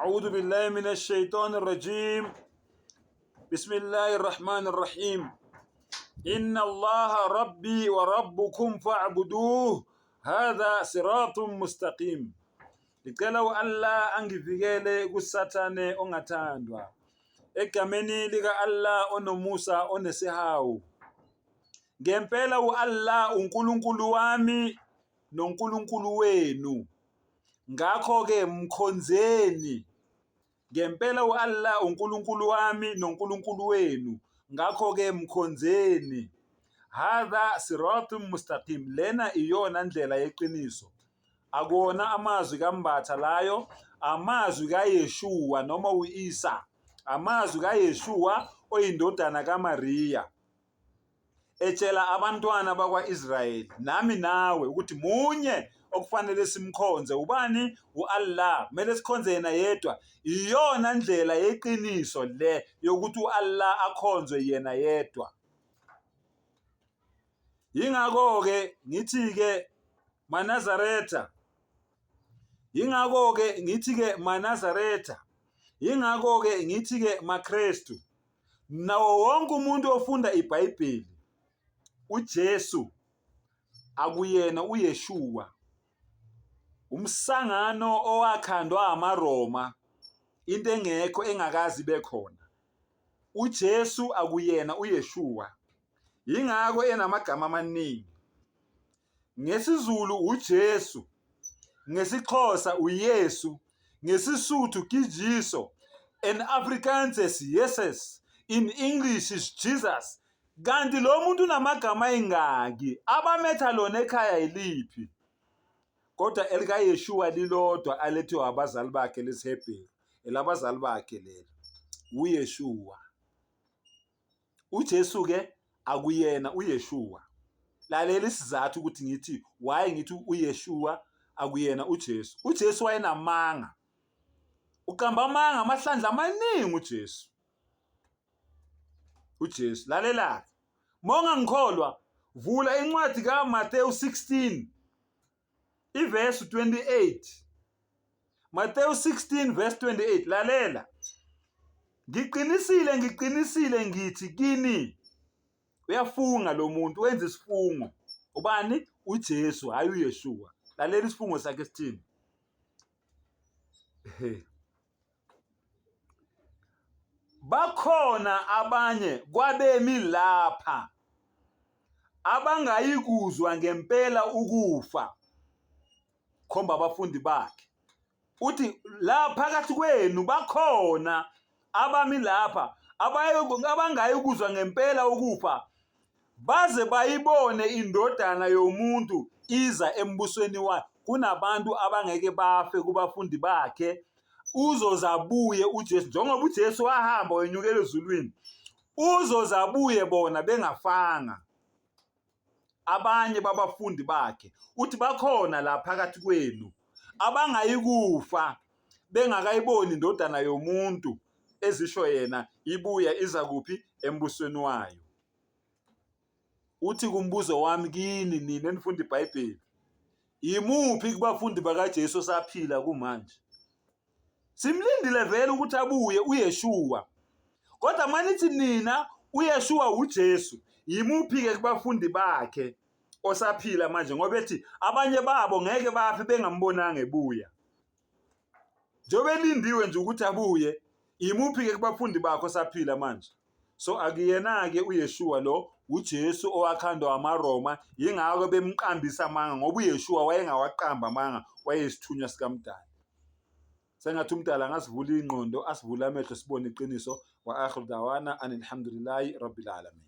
أعوذ بالله من الشيطان الرجيم. بسم الله الرحمن الرحيم. إن الله ربي وربكم فاعبدوه هذا صراط مستقيم. Ngicela Allah angivikele kusathane ongathandwa. Egameni lika Allah onomusa onesihawu. Ngempela uAllah uNkulunkulu wami noNkulunkulu wenu. Ngakho ke mkhonzeni. Ngempela uAllah uNkulunkulu wami noNkulunkulu wenu. Ngakho ke mkhonzeni. Hadha siratun mustaqim. Lena iyona ndlela yeqiniso. Akuwona amazwi kaMbatha layo, amazwi kaYeshua noma uIsa. Amazwi kaYeshua oyindodana kaMariya. Etshela abantwana bakwa-Israyeli nami nawe ukuthi munye okufanele simkhonze ubani? uAllah. Kumele sikhonze yena yedwa. Iyona ndlela yeqiniso le yokuthi uAllah akhonzwe yena yedwa. Yingakho ke ngithi ke maNazaretha. Yingakho ke ngithi ke maNazaretha. Yingakho ke ngithi ke maKristu. Nawo wonke umuntu ofunda iBhayibheli, uJesu akuyena uYeshua. Umsangano owakhandwa amaRoma, into engekho engakazi bekhona. uJesu akuyena uYeshua. Yingakho enamagama amaningi. NgesiZulu uJesu, ngesiXhosa uYesu, ngesisuthu kiJiso, in Afrikaans is Jesus, in English is Jesus. Kanti lo muntu unamagama ingaki? Abametha lona ekhaya iliphi? Kodwa elikaYeshua lilodwa alethiwe abazali bakhe lesiHebheru. Elabazali bakhe lelo. uYeshua. uJesu ke akuyena uYeshua. Lalela isizathu ukuthi ngithi why ngithi uYeshua akuyena uJesu. uJesu wayenamanga. Uqamba amanga amahlandla amaningi uJesu. uJesu lalela. Monga ngikholwa vula incwadi kaMateyu 16 iverse 28. Mateyu 16 verse 28. Lalela. Ngiqinisile ngithi kini. Uyafunga lo muntu, wenza isifungo. Ubani? uJesu, hayi uYeshua. Lalela isifungo sakhe sithini. Bakhona abanye kwabemi lapha abangayikuzwa ngempela ukufa. Khomba abafundi bakhe. Uthi la phakathi kwenu bakhona abami lapha abangayikuzwa ngempela ukufa baze bayibone indodana yomuntu iza embusweni wayo. Kunabantu abangeke bafe kubafundi bakhe. Uzozabuye uJesu njengoba uJesu wahamba wenyukela ezulwini. Uzozabuye bona bengafanga. Abanye babafundi bakhe uthi bakhona la phakathi kwenu abangayikufa bengakayiboni indodana yomuntu ezisho yena ibuya iza kuphi embusweni wayo. Uthi kumbuzo wami kini nina enifunda iBhayibheli, imuphi kubafundi bakaJesu saphila kumanje? Simlindile vele ukuthi abuye uYeshua. Kodwa manithi nina uYeshua uJesu, imuphi ke kubafundi bakhe osaphila manje ngoba ethi abanye babo ngeke bafe bengambonanga ebuya. Njobe lindiwe nje ukuthi abuye, imuphi ke kubafundi bakho osaphila manje? So akuyena ke uYeshua lo, uJesu owakhandwa amaRoma. Yingakho bemqambisa amanga ngoba uYeshua wayengawaqamba amanga, wayesithunywa sikaMdali. Sengathi uMdali ngasivula ingqondo, asivula amehlo sibone iqiniso. Wa akhiru dawana alhamdulillahi rabbil alamin.